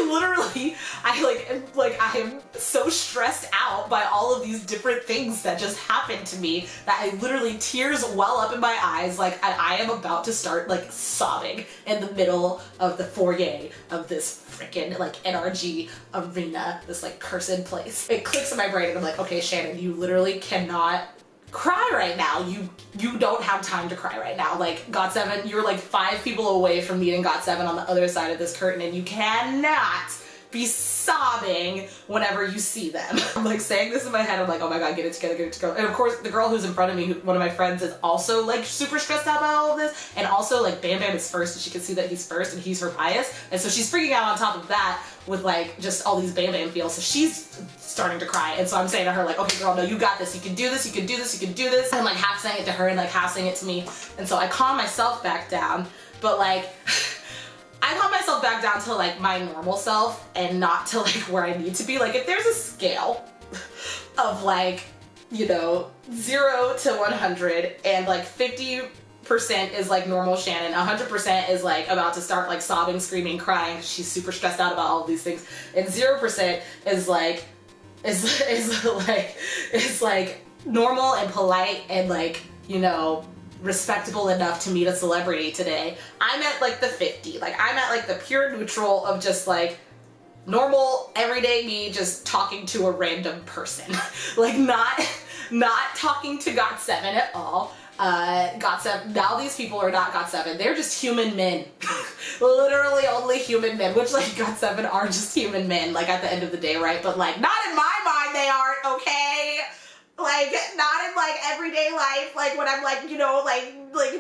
am so stressed out by all of these different things that just happened to me that I literally, tears well up in my eyes, like, and I am about to start, like, sobbing in the middle of the foyer of this freaking, like, NRG arena, this, like, cursed place. It clicks in my brain, and I'm like, okay, Shannon, you literally cannot cry right now. You don't have time to cry right now. Like, GOT7, you're like 5 people away from meeting GOT7 on the other side of this curtain, and you cannot be sobbing whenever you see them. I'm like saying this in my head. I'm like, oh my god, get it together, get it together. And of course, the girl who's in front of me, one of my friends, is also like super stressed out about all of this. And also, like, Bam Bam is first, and she can see that he's first, and he's her bias. And so she's freaking out on top of that with, like, just all these Bam Bam feels. So she's starting to cry. And so I'm saying to her, like, okay, girl, no, you got this. You can do this. You can do this. You can do this. And I'm, like, half saying it to her and, like, half saying it to me. And so I calm myself back down. But, like, I calm myself back down to, like, my normal self and not to, like, where I need to be. Like, if there's a scale of, like, you know, 0 to 100, and, like, 50% is, like, normal Shannon, 100% is, like, about to start, like, sobbing, screaming, crying, she's super stressed out about all of these things, and 0% is, like, is like normal and polite and, like, you know, respectable enough to meet a celebrity today. I'm at, like, the 50. Like, I'm at, like, the pure neutral of just, like, normal, everyday me just talking to a random person. Like, not talking to GOT7 at all. GOT7, now these people are not GOT7. They're just human men. Literally only human men, which, like, GOT7 are just human men, like, at the end of the day, right? But, like, not in my mind they aren't, okay? Like, not in, like, everyday life, like, when I'm, like, you know, like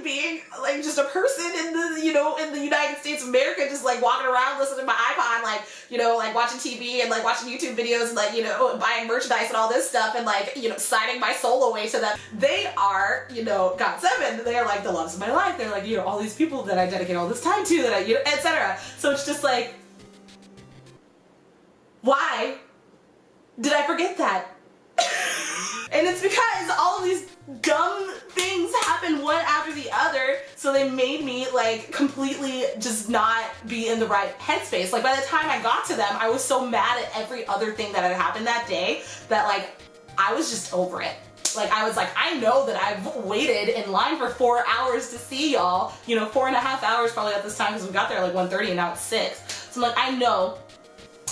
being, like, just a person in the, you know, in the United States of America, just, like, walking around listening to my iPod, like, you know, like, watching TV and, like, watching YouTube videos and, like, you know, buying merchandise and all this stuff and, like, you know, signing my soul away to them. They are, you know, GOT7. They're, like, the loves of my life. They're, like, you know, all these people that I dedicate all this time to, that I, you know, etc. So it's just, like, why did I forget that? And it's because all of these dumb things happen one after the other, so they made me, like, completely just not be in the right headspace. Like, by the time I got to them, I was so mad at every other thing that had happened that day that, like, I was just over it. Like, I was like, I know that I've waited in line for 4 hours to see y'all. You know, 4.5 hours probably at this time, because we got there at, like, 1:30 and now it's 6. So I'm like, I know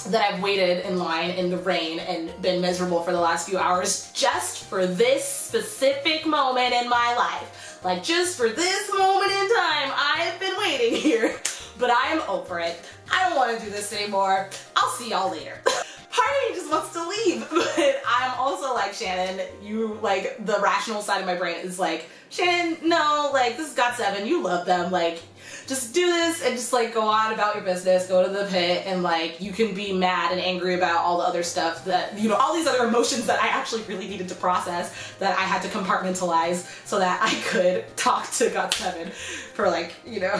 that I've waited in line in the rain and been miserable for the last few hours just for this specific moment in my life. Like, just for this moment in time, I've been waiting here. But I am over it. I don't want to do this anymore. I'll see y'all later. Part of me just wants to leave. But I'm also like, Shannon, you, like, the rational side of my brain is like, Shannon, no, like, this is GOT7, you love them, like, just do this and just, like, go on about your business, go to the pit, and, like, you can be mad and angry about all the other stuff that, you know, all these other emotions that I actually really needed to process, that I had to compartmentalize so that I could talk to GOT7 for, like, you know,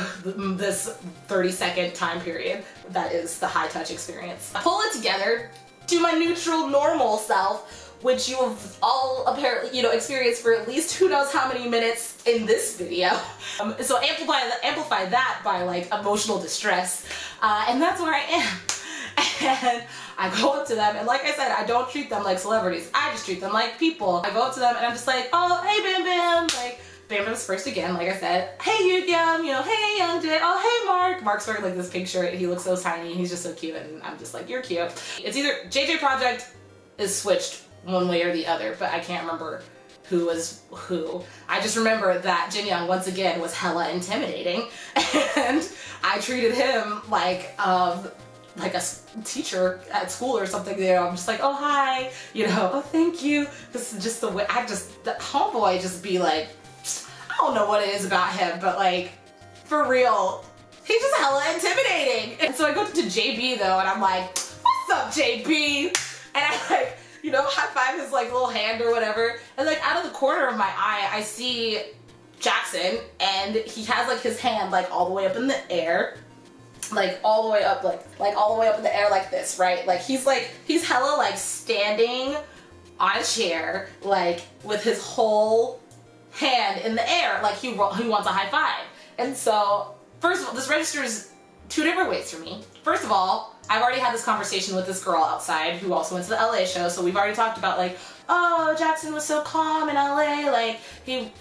this 30-second time period. That is the high touch experience. Pull it together to my neutral, normal self, which you have all apparently, you know, experienced for at least who knows how many minutes in this video. So amplify that by, like, emotional distress, and that's where I am. And I go up to them, and like I said, I don't treat them like celebrities. I just treat them like people. I go up to them, and I'm just like, oh, hey, Bam Bam. Like, Bam Bam's first again, like I said. Hey, Yoongyum, hey, Youngjae. Oh, hey, Mark. Mark's wearing like this pink shirt. He looks so tiny. He's just so cute, and I'm just like, you're cute. It's either JJ Project is switched one way or the other, but I can't remember who was who. I just remember that Jinyoung once again was hella intimidating, and I treated him like a teacher at school or something. I'm just like, oh hi, oh thank you. This is just the way the homeboy just be like, I don't know what it is about him, but like for real, he's just hella intimidating. And so I go to JB though, and I'm like, what's up, JB? And I like, high five his like little hand or whatever. And like out of the corner of my eye, I see Jackson, and he has like his hand like all the way up in the air, like all the way up, like all the way up in the air like this, right? Like he's hella like standing on a chair, like with his whole hand in the air, like he wants a high five. And so first of all, this registers two different ways for me. First of all, I've already had this conversation with this girl outside who also went to the LA show, so we've already talked about like, oh, Jackson was so calm in LA, like he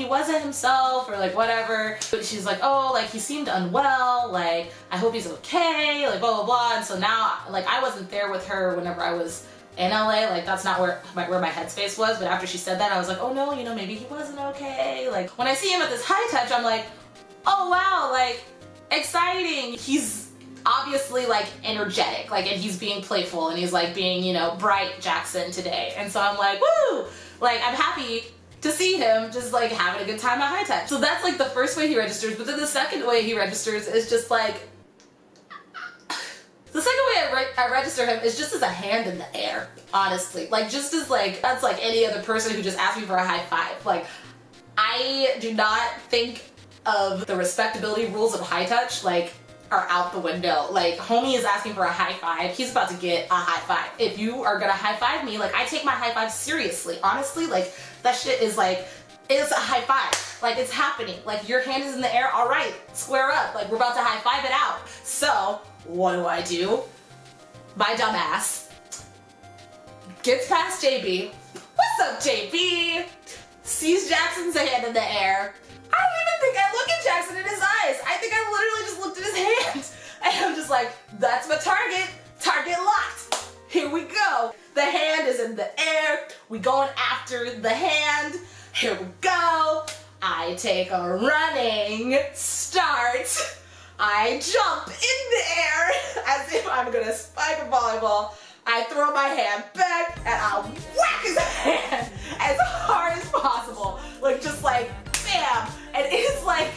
wasn't himself or like whatever. But she's like, oh, like he seemed unwell, like I hope he's okay, like blah blah blah. And so now like I wasn't there with her whenever I was in LA, like that's not where my headspace was. But after she said that, I was like, oh no, maybe he wasn't okay. Like when I see him at this high touch, I'm like, oh wow, like exciting. He's obviously like energetic, like, and he's being playful, and he's like being, bright Jackson today. And so I'm like, woo! Like I'm happy to see him just like having a good time at high touch. So that's like the first way he registers. But then the second way he registers is just like, the second way I register him is just as a hand in the air, honestly. Like just as like, that's like any other person who just asked me for a high five. Like I do not think of the respectability rules of high touch like are out the window. Like homie is asking for a high five, he's about to get a high five. If you are gonna high five me, like I take my high five seriously. Honestly, like that shit is like, it's a high five. Like it's happening. Like your hand is in the air, all right, square up. Like we're about to high five it out. So what do? My dumb ass gets past JB. What's up, JB? Sees Jackson's hand in the air. I don't even think I look at Jackson in his eyes. I think I literally just looked at his hand. And I'm just like, that's my target. Target locked. Here we go. The hand is in the air. We going after the hand. Here we go. I take a running start. I jump in the air as if I'm gonna spike a volleyball. I throw my hand back and I whack his hand as hard as possible. Like just like bam. And it's like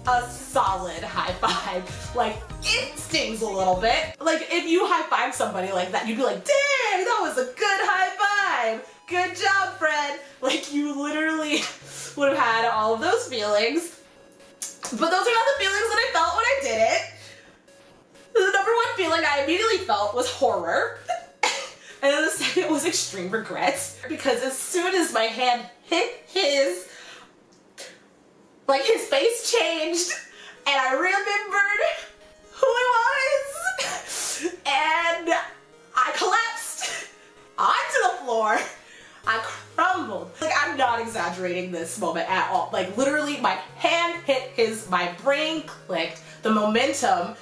a solid high five. Like it stings a little bit. Like if you high five somebody like that, you'd be like, dang, that was a good high five. Good job, friend. Like you literally would have had all of those feelings. But those are not the feelings that I felt when I did it. The number one feeling I immediately felt was horror. And then the second was extreme regrets. Because as soon as my hand hit his, like his face changed. And I remembered who it was. And I collapsed onto the floor. I crumbled. Like I'm not exaggerating this moment at all. Like literally my hand hit his, my brain clicked. The momentum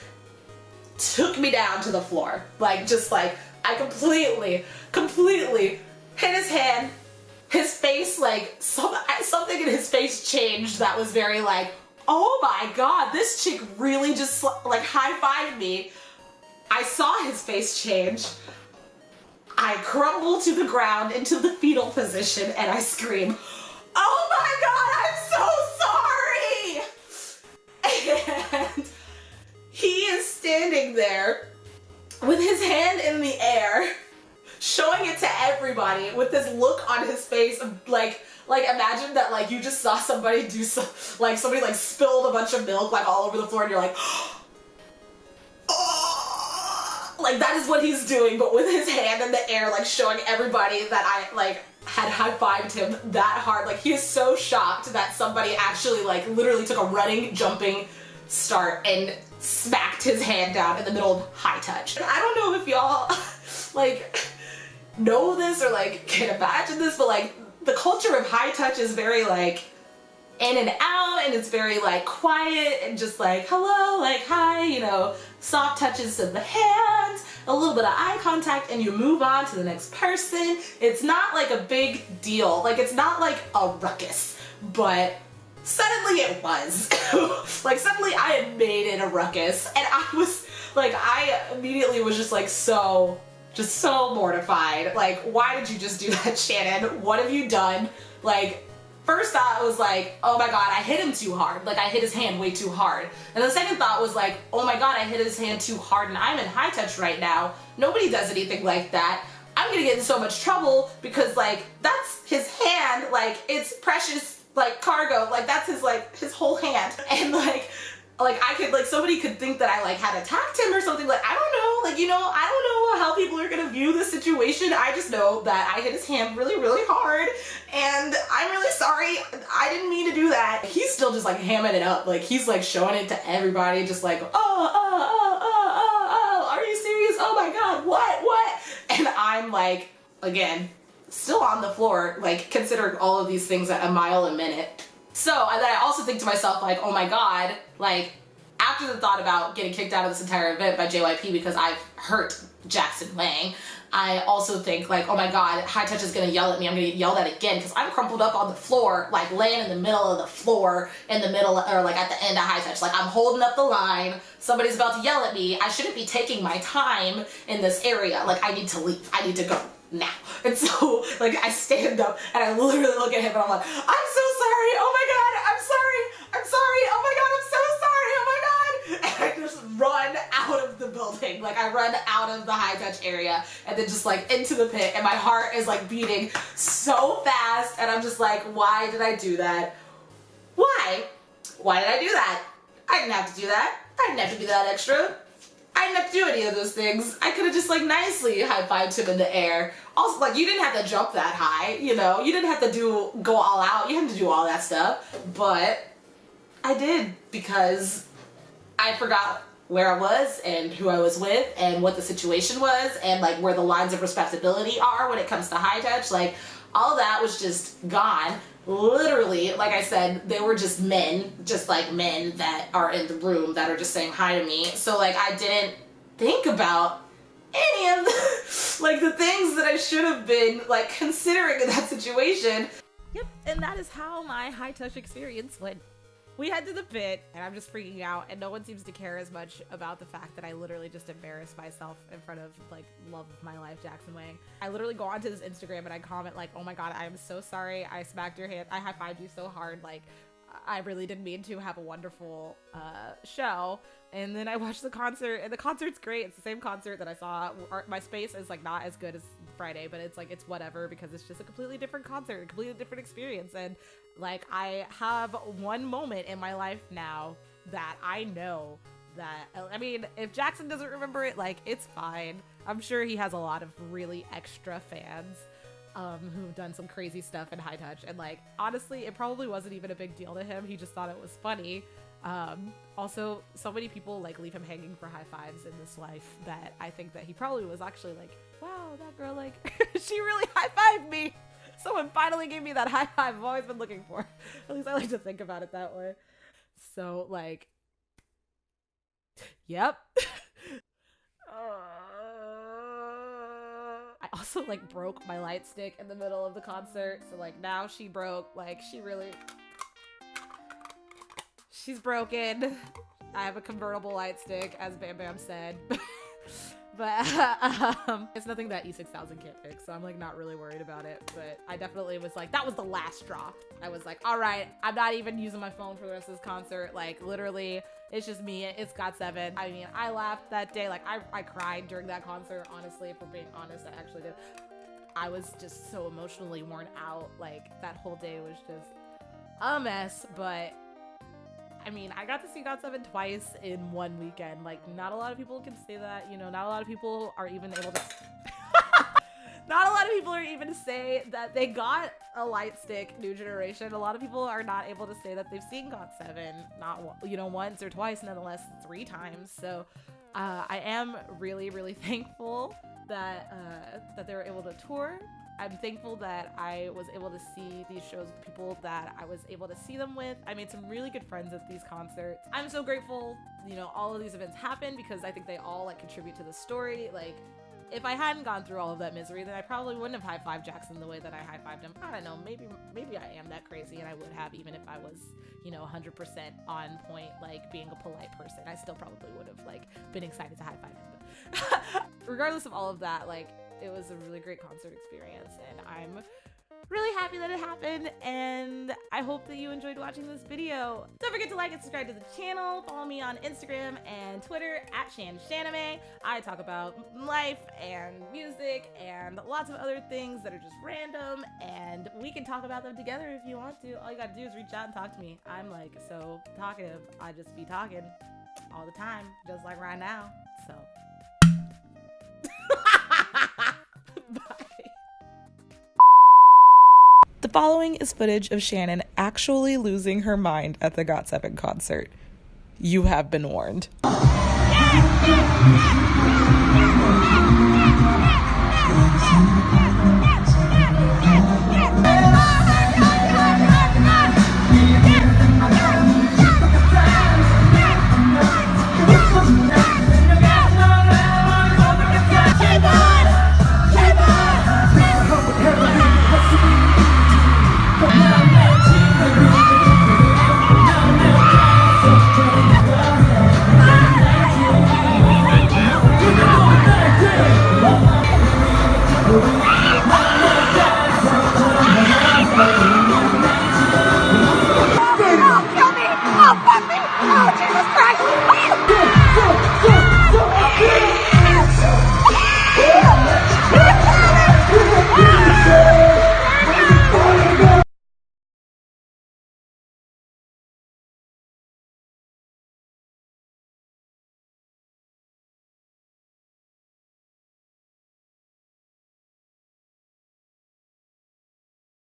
took me down to the floor. Like just like I completely hit his hand. His face, like something in his face changed that was very like, oh my god, this chick really just like high-fived me. I saw his face change. I crumble to the ground into the fetal position and I scream, oh my god, I'm so sorry! And he is standing there with his hand in the air, showing it to everybody with this look on his face of like imagine that like you just saw somebody do some, like somebody like spilled a bunch of milk like all over the floor and you're like, like that is what he's doing, but with his hand in the air, like showing everybody that I like had high-fived him that hard. Like he is so shocked that somebody actually like literally took a running, jumping start and smacked his hand down in the middle of high touch. I don't know if y'all like know this or like can imagine this, but like the culture of high touch is very like in and out, and it's very like quiet and just like hello, like hi, you know, soft touches of the hands, a little bit of eye contact, and you move on to the next person. It's not like a big deal, like it's not like a ruckus, but suddenly it was. Like suddenly I had made it a ruckus, and I immediately was just like so mortified. Like, why did you just do that, Shannon? What have you done? Like, first thought was like, oh my god, I hit him too hard. Like, I hit his hand way too hard. And the second thought was like, oh my god, I hit his hand too hard and I'm in high touch right now. Nobody does anything like that. I'm gonna get in so much trouble because, like, that's his hand. Like, it's precious, like, cargo. Like, that's his whole hand. And, like I could, like, somebody could think that I, like, had attacked him or something. Like, I don't know. Like, you know, I don't know how people are gonna view this situation. I just know that I hit his hand really, really hard, and I'm really sorry. I didn't mean to do that. He's still just, like, hamming it up. Like, he's, like, showing it to everybody, just like, oh, are you serious? Oh my god, what? And I'm, like, again, still on the floor, like, considering all of these things at a mile a minute. So, and then I also think to myself, like, oh my god, like, after the thought about getting kicked out of this entire event by JYP because I've hurt Jackson Wang, I also think, like, oh my god, High Touch is gonna yell at me, I'm gonna get yelled at again, because I'm crumpled up on the floor, like, laying in the middle of the floor, in the middle, or, like, at the end of High Touch. Like, I'm holding up the line, somebody's about to yell at me, I shouldn't be taking my time in this area, like, I need to leave, I need to go now. And so, like, I stand up and I literally look at him and I'm like, I'm so sorry, oh my god, I'm sorry, oh my god, I'm so sorry, oh my god. And I just run out of the building. Like, I run out of the High Touch area and then just, like, into the pit, and my heart is, like, beating so fast, and I'm just like, why did I do that? Why did I do that? I didn't have to do that. I didn't have to be that extra. I didn't have to do any of those things. I could have just, like, nicely high-fived him in the air. Also, like, you didn't have to jump that high, you know? You didn't have to go all out. You didn't have to do all that stuff. But I did, because I forgot where I was and who I was with and what the situation was and, like, where the lines of respectability are when it comes to High Touch. Like, all that was just gone. Literally, like I said, they were just men, just like men that are in the room that are just saying hi to me. So, like, I didn't think about any of the, like, the things that I should have been, like, considering in that situation. Yep, and that is how my High Touch experience went. We head to the pit, and I'm just freaking out, and no one seems to care as much about the fact that I literally just embarrassed myself in front of, like, love of my life, Jackson Wang. I literally go onto his Instagram and I comment, like, oh my god, I am so sorry, I smacked your hand, I high-fived you so hard, like, I really didn't mean to. Have a wonderful show. And then I watched the concert, and the concert's great. It's the same concert that I saw. My space is, like, not as good as Friday, but it's, like, it's whatever, because it's just a completely different concert, a completely different experience. And, like, I have one moment in my life now that I know that, I mean, if Jackson doesn't remember it, like, it's fine. I'm sure he has a lot of really extra fans who've done some crazy stuff in High Touch, and, like, honestly, it probably wasn't even a big deal to him. He just thought it was funny. Also, so many people, like, leave him hanging for high fives in this life that I think that he probably was actually like, wow, that girl, like, she really high-fived me. Someone finally gave me that high five I've always been looking for. At least I like to think about it that way. So, like, yep. I also, like, broke my light stick in the middle of the concert. So, like, now she broke, like, she's broken. I have a convertible light stick, as Bam Bam said. But it's nothing that E6000 can't fix, so I'm, like, not really worried about it. But I definitely was like, that was the last straw. I was like, all right, I'm not even using my phone for the rest of this concert. Like, literally, it's just me. It's GOT7. I mean, I laughed that day. Like, I cried during that concert, honestly, if we're being honest. I actually did. I was just so emotionally worn out. Like, that whole day was just a mess. But I mean, I got to see GOT7 twice in one weekend. Like, not a lot of people can say that, you know, not a lot of people are even able to Not a lot of people are even to say that they got a light stick New Generation. A lot of people are not able to say that they've seen GOT7, not once or twice, nonetheless 3 times. So I am really, really thankful that they were able to tour. I'm thankful that I was able to see these shows with people that I was able to see them with. I made some really good friends at these concerts. I'm so grateful, all of these events happened because I think they all like contribute to the story. Like, if I hadn't gone through all of that misery, then I probably wouldn't have high-fived Jackson the way that I high-fived him. I don't know, maybe I am that crazy, and I would have, even if I was, 100% on point, like being a polite person. I still probably would have like been excited to high-five him. But regardless of all of that, like, it was a really great concert experience, and I'm really happy that it happened, and I hope that you enjoyed watching this video. Don't forget to like and subscribe to the channel. Follow me on Instagram and Twitter at ShanShaname. I talk about life and music and lots of other things that are just random, and we can talk about them together if you want to. All you gotta do is reach out and talk to me. I'm like so talkative. I just be talking all the time, just like right now. So the following is footage of Shannon actually losing her mind at the GOT7 concert. You have been warned. Yes!